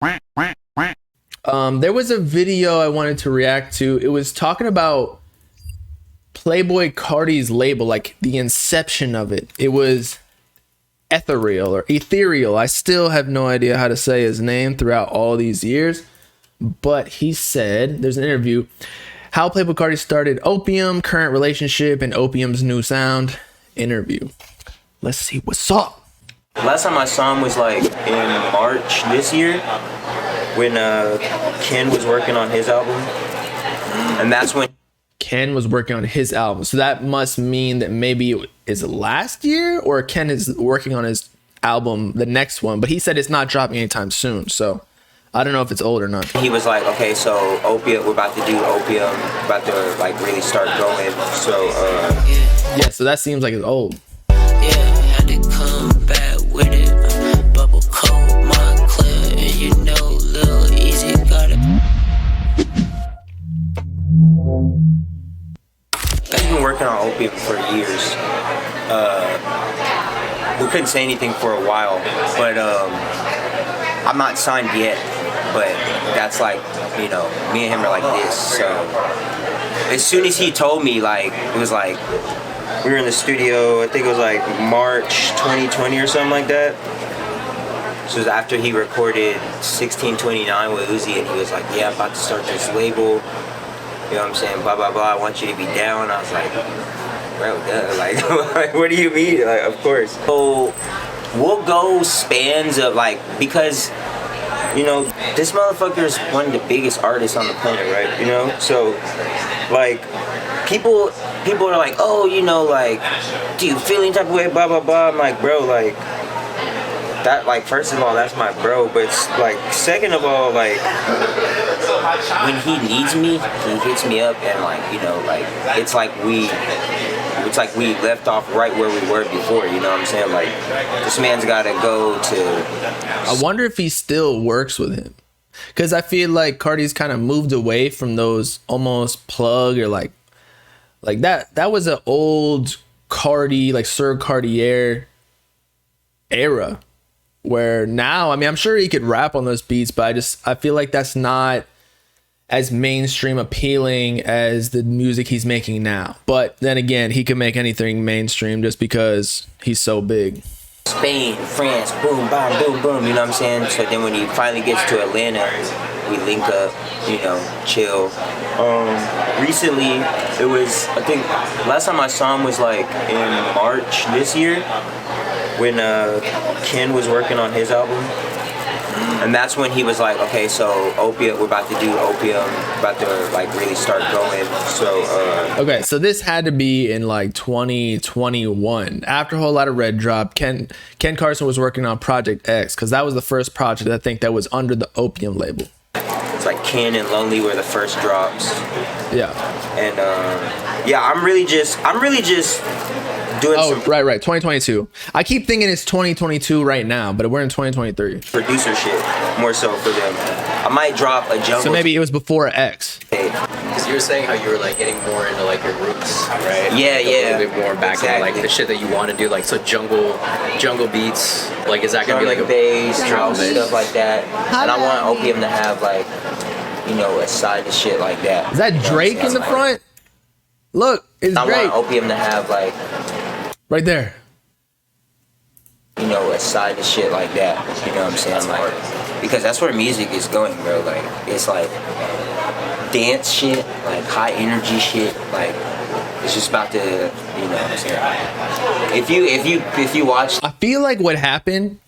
There was a video I wanted to react to. It was talking about Playboy Carti's label, like the inception of it. It was Ethereal or Ethereal. I still have no idea how to say his name throughout all these years. But he said, there's an interview, how Playboy Carti started Opium, current relationship, and Opium's new sound. Interview. Let's see what's up. Last time I saw him was like in March this year when Ken was working on his album. And that's when Ken was working on his album. So that must mean that maybe it is last year or Ken is working on his album, the next one. But he said it's not dropping anytime soon. So I don't know if it's old or not. He was like, okay, so Opium, we're about to do Opium, about to like really start going. So yeah, so that seems like it's old. Yeah, had to come back with it. Bubble cold, mind clear, and you know, Lil Easy got it. He's been working on Opium for years. We couldn't say anything for a while, but I'm not signed yet. But that's like, you know, me and him are like this. So as soon as he told me, like, it was like, we were in the studio, I think it was like March 2020 or something like that. So it was after he recorded 1629 with Uzi, and he was like, yeah, I'm about to start this label. You know what I'm saying? Blah, blah, blah, I want you to be down. I was like, bro, duh. Like, what do you mean? Like, of course. So we'll go spans of like, because, you know, this motherfucker is one of the biggest artists on the planet, right? You know? So, like, people are like, oh, you know, like, do you feel any type of way, blah, blah, blah. I'm like, bro, like, that, like, first of all, that's my bro. But, like, second of all, like, when he needs me, he hits me up and, like, you know, like, it's like we left off right where we were before, you know what I'm saying? Like, this man's gotta go to... I wonder if he still works with him. Because I feel like Carti's kind of moved away from those almost plug or like that was an old Carti, like Sir Cartier era. Where now, I mean, I'm sure he could rap on those beats, but I feel like that's not as mainstream appealing as the music he's making now. But then again, he can make anything mainstream just because he's so big. Spain, France, boom, bam, boom, boom, you know what I'm saying? So then when he finally gets to Atlanta, we link up, you know, chill. Recently, it was, I think, last time I saw him was like in March this year when Ken was working on his album. And that's when he was like, okay, so Opium, we're about to do Opium, about to like really start going. So okay, so this had to be in like 2021. After a whole lot of Red dropped, Ken Carson was working on Project X, because that was the first project I think that was under the Opium label. It's like Ken and Lonely were the first drops. Yeah. And yeah, I'm really just doing some right 2022. I keep thinking it's 2022 right now, but we're in 2023. producer shit more so for them. I might drop a jungle. So maybe it was before X. Because you were saying how you were like getting more into like your roots, right? Yeah, like, yeah. A little bit more back Exactly. into like the shit that you want to do, like so jungle beats. Like, is that gonna be like a bass, drum house, bass? stuff like that? And I want Opium to have like, you know, a side to shit like that. Is that You know Drake what I'm in the saying? front? Look, it's I Drake want Opium to have like, right there. you know, a side to shit like that. You know what I'm saying? Like, because that's where music is going, bro. Like, it's like dance shit, like high energy shit. Like, it's just about to, you know what I'm saying? If you watch, I feel like what happened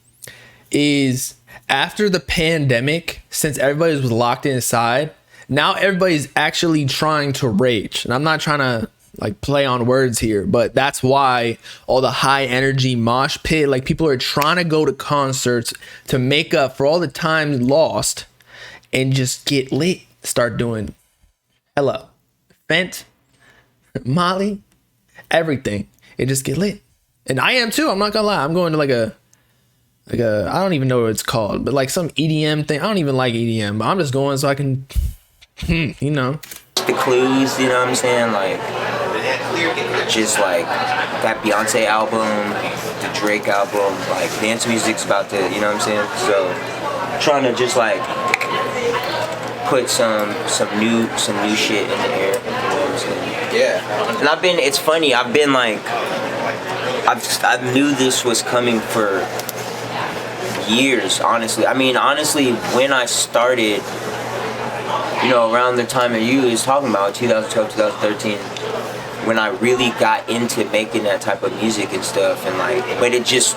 is after the pandemic, since everybody was locked inside, now everybody's actually trying to rage. And I'm not trying to like play on words here, but that's why all the high energy mosh pit, like people are trying to go to concerts to make up for all the time lost and just get lit. Start doing hello, Fent, Molly, everything. It just get lit. And I am too. I'm not gonna lie. I'm going to like a I don't even know what it's called, but like some EDM thing. I don't even like EDM, but I'm just going so I can, you know. the clues, you know what I'm saying? Like, just like that Beyonce album, the Drake album, like dance music's about to, you know what I'm saying? So trying to just like put some new shit in the air. You know what I'm saying? Yeah. And it's funny, I've been like, I knew this was coming for years, honestly. I mean, honestly, when I started, you know, around the time that you was talking about, 2012, 2013, when I really got into making that type of music and stuff, and like, but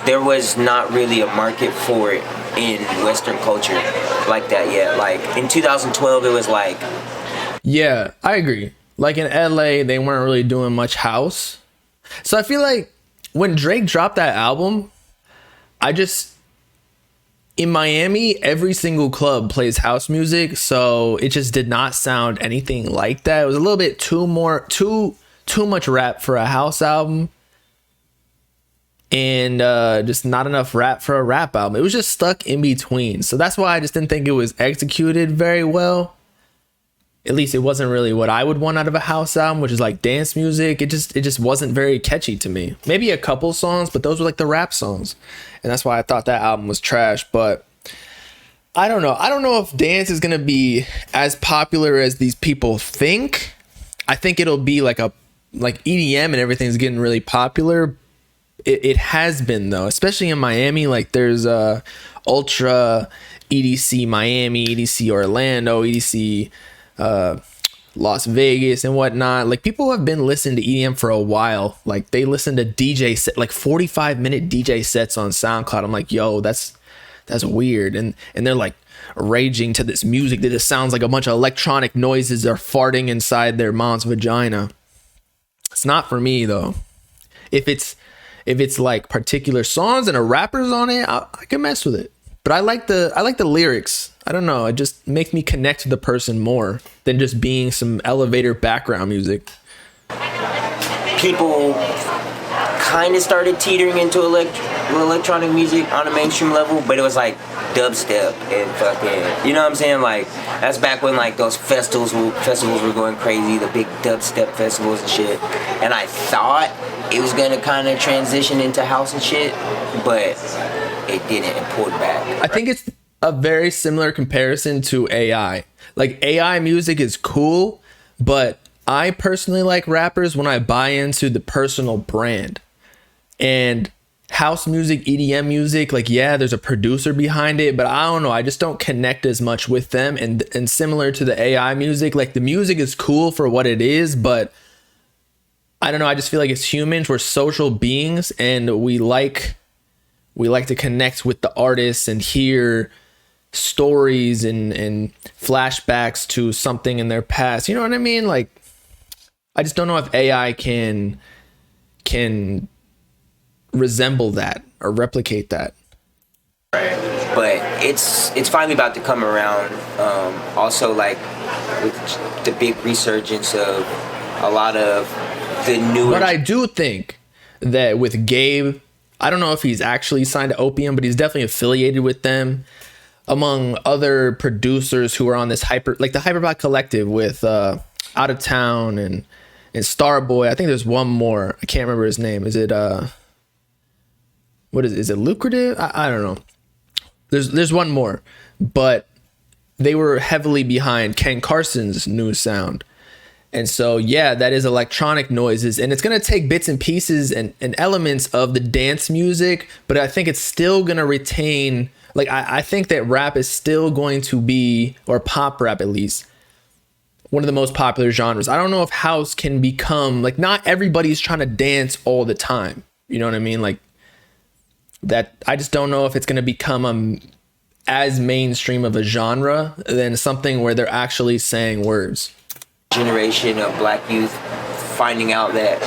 there was not really a market for it in Western culture like that yet. Like, in 2012, it was like... Yeah, I agree. Like, in LA, they weren't really doing much house. So I feel like when Drake dropped that album, in Miami, every single club plays house music, so it just did not sound anything like that. It was a little bit too much rap for a house album, and just not enough rap for a rap album. It was just stuck in between. So that's why I just didn't think it was executed very well. At least it wasn't really what I would want out of a house album, which is like dance music. It just wasn't very catchy to me. Maybe a couple songs, but those were like the rap songs. And that's why I thought that album was trash. But I don't know. I don't know if dance is going to be as popular as these people think. I think it'll be like EDM and everything's getting really popular. It has been, though, especially in Miami. Like, there's Ultra, EDC Miami, EDC Orlando, EDC Las Vegas and whatnot. Like, people have been listening to EDM for a while. Like, they listen to DJ set, like 45-minute DJ sets on SoundCloud. I'm like, yo, that's weird. And they're like raging to this music that just sounds like a bunch of electronic noises are farting inside their mom's vagina. It's not for me, though. If it's like particular songs and a rapper's on it, I can mess with it. But I like the lyrics. I don't know. It just makes me connect to the person more than just being some elevator background music. People kind of started teetering into electronic music on a mainstream level, but it was like dubstep and fucking, you know what I'm saying? Like, that's back when like those festivals were going crazy, the big dubstep festivals and shit. And I thought it was gonna kind of transition into house and shit, but it didn't, and pulled back. I think it's a very similar comparison to AI. Like, AI music is cool, but I personally like rappers when I buy into the personal brand. And house music, EDM music, like, yeah, there's a producer behind it, but I don't know, I just don't connect as much with them. And similar to the AI music, like, the music is cool for what it is, but I don't know, I just feel like as humans, we're social beings, and we like to connect with the artists and hear stories and flashbacks to something in their past. You know what I mean? Like, I just don't know if AI can resemble that or replicate that. Right. But it's finally about to come around. Also, like, with the big resurgence of a lot of the newer... But I do think that with Gabe, I don't know if he's actually signed to Opium, but he's definitely affiliated with them, among other producers who are on this the Hyperbot Collective with Out of Town and Starboy. I think there's one more. I can't remember his name. Is it what is it Lucrative? I don't know. There's one more, but they were heavily behind Ken Carson's new sound. And so, yeah, that is electronic noises, and it's going to take bits and pieces and elements of the dance music, but I think it's still going to retain, like, I think that rap is still going to be, or pop rap at least, one of the most popular genres. I don't know if house can become, like, not everybody's trying to dance all the time. You know what I mean? Like, that, I just don't know if it's going to become as mainstream of a genre than something where they're actually saying words. Generation of black youth finding out that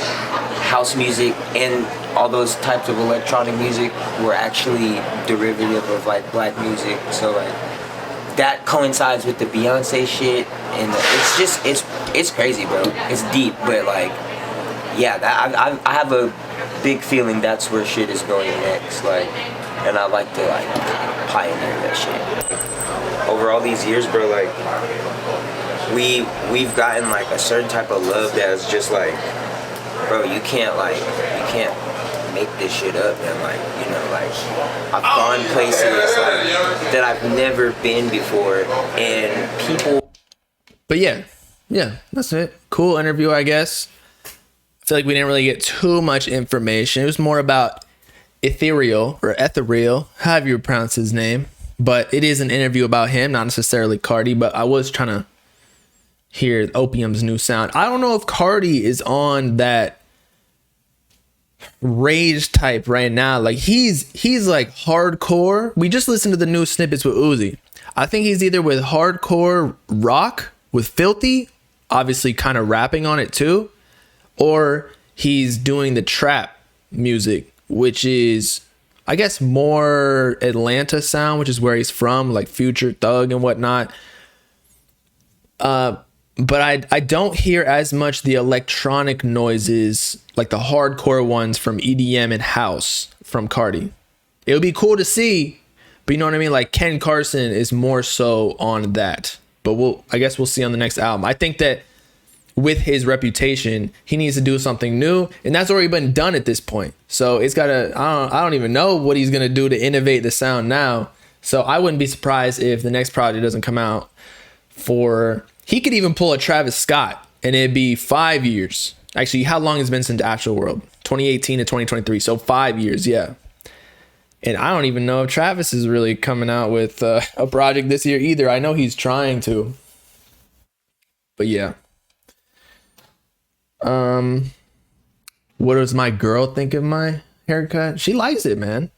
house music and all those types of electronic music were actually derivative of like black music. So like that coincides with the Beyonce shit, and it's just it's crazy, bro. It's deep, but like, yeah, I have a big feeling that's where shit is going next. Like, and I like to like pioneer that shit. Over all these years, bro, like we've gotten like a certain type of love that's just like, bro, you can't make this shit up. And like, you know, like I've gone places like that I've never been before, and people. But yeah, that's it. Cool interview, I guess. I feel like we didn't really get too much information. It was more about Ethereal, however you pronounce his name. But it is an interview about him, not necessarily Carti. But I was trying to hear Opium's new sound. I don't know if Carti is on that rage type right now. Like he's like hardcore. We just listened to the new snippets with Uzi. I think he's either with hardcore rock with Filthy, obviously kind of rapping on it too, or he's doing the trap music, which is, I guess, more Atlanta sound, which is where he's from, like Future, Thug, and whatnot. But I don't hear as much the electronic noises, like the hardcore ones from EDM and house from Carti. It would be cool to see, but you know what I mean? Like Ken Carson is more so on that. But I guess we'll see on the next album. I think that with his reputation, he needs to do something new, and that's already been done at this point. So it's gotta. I don't even know what he's gonna do to innovate the sound now. So I wouldn't be surprised if the next project doesn't come out for. He could even pull a Travis Scott, and it'd be 5 years. Actually, how long has it been since Astroworld? 2018 to 2023. So 5 years, yeah. And I don't even know if Travis is really coming out with a project this year either. I know he's trying to. But yeah. What does my girl think of my haircut? She likes it, man.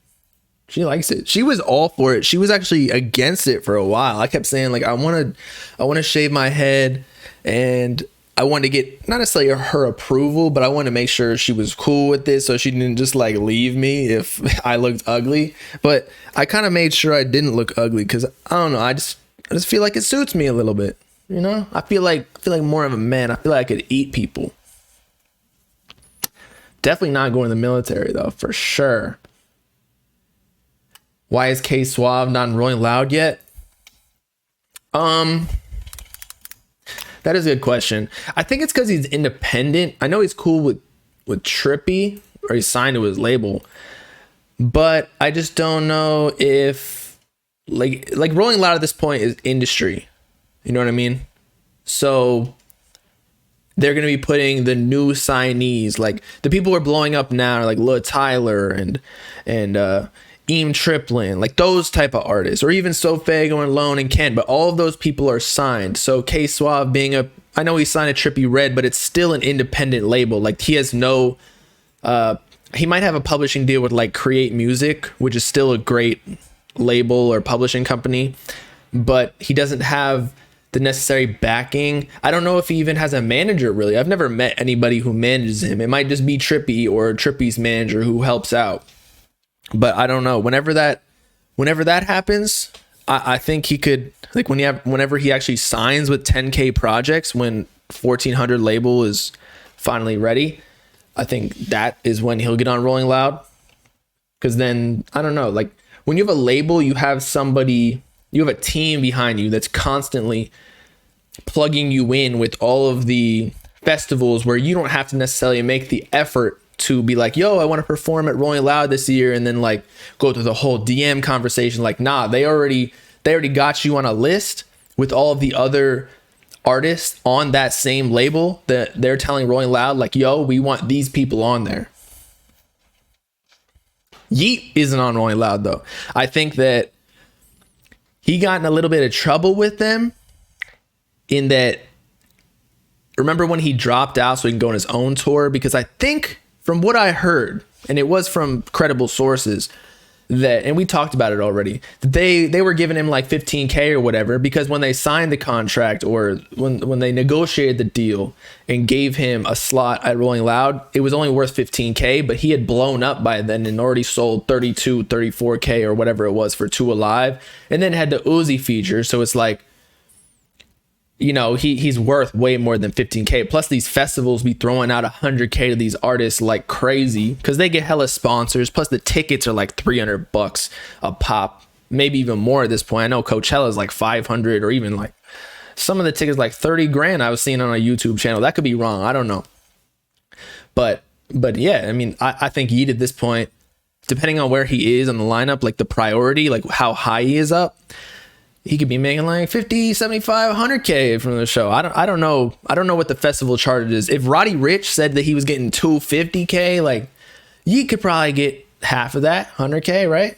She likes it. She was all for it. She was actually against it for a while. I kept saying, like, I want to shave my head, and I wanted to get not necessarily her approval, but I wanted to make sure she was cool with this, so she didn't just like leave me if I looked ugly. But I kind of made sure I didn't look ugly because I don't know. I just feel like it suits me a little bit. You know, I feel like more of a man. I feel like I could eat people. Definitely not going to the military though, for sure. Why is K Suave not in Rolling Loud yet? That is a good question. I think it's because he's independent. I know he's cool with Trippy, or he's signed to his label, but I just don't know if like Rolling Loud at this point is industry. You know what I mean? So they're going to be putting the new signees, like the people who are blowing up now are like Lil Tyler and Eam Triplin, like those type of artists, or even Sofago and Lone and Ken, but all of those people are signed. So K Suave being I know he signed a Trippy Red, but it's still an independent label. Like he has no, he might have a publishing deal with like Create Music, which is still a great label or publishing company, but he doesn't have the necessary backing. I don't know if he even has a manager, really. I've never met anybody who manages him. It might just be Trippy or Trippy's manager who helps out. But I don't know. Whenever that happens, I think he could, like whenever he actually signs with 10K projects, when 1400 label is finally ready, I think that is when he'll get on Rolling Loud. Because then, I don't know, like when you have a label, you have a team behind you that's constantly plugging you in with all of the festivals where you don't have to necessarily make the effort to be like, yo, I want to perform at Rolling Loud this year, and then like go through the whole DM conversation. Like, nah, they already got you on a list with all of the other artists on that same label that they're telling Rolling Loud, like, yo, we want these people on there. Yeet isn't on Rolling Loud though. I think that he got in a little bit of trouble with them in that, remember when he dropped out so he can go on his own tour? Because I think from what I heard, and it was from credible sources, that, and we talked about it already, that they were giving him like 15K or whatever, because when they signed the contract or when they negotiated the deal and gave him a slot at Rolling Loud, it was only worth 15K, but he had blown up by then and already sold 32, 34K or whatever it was for Two Alive, and then had the Uzi feature. So it's like, you know, he's worth way more than 15K. Plus these festivals be throwing out 100K to these artists like crazy because they get hella sponsors. Plus the tickets are like $300 a pop, maybe even more at this point. I know Coachella is like 500, or even like some of the tickets like 30 grand I was seeing on a YouTube channel. That could be wrong. I don't know. But But yeah, I mean, I think Yeet at this point, depending on where he is on the lineup, like the priority, like how high he is up, he could be making like 50, 75, 100K from the show. I don't know. I don't know what the festival chart is. If Roddy Ricch said that he was getting 250K, like Yeet could probably get half of that, 100K, right?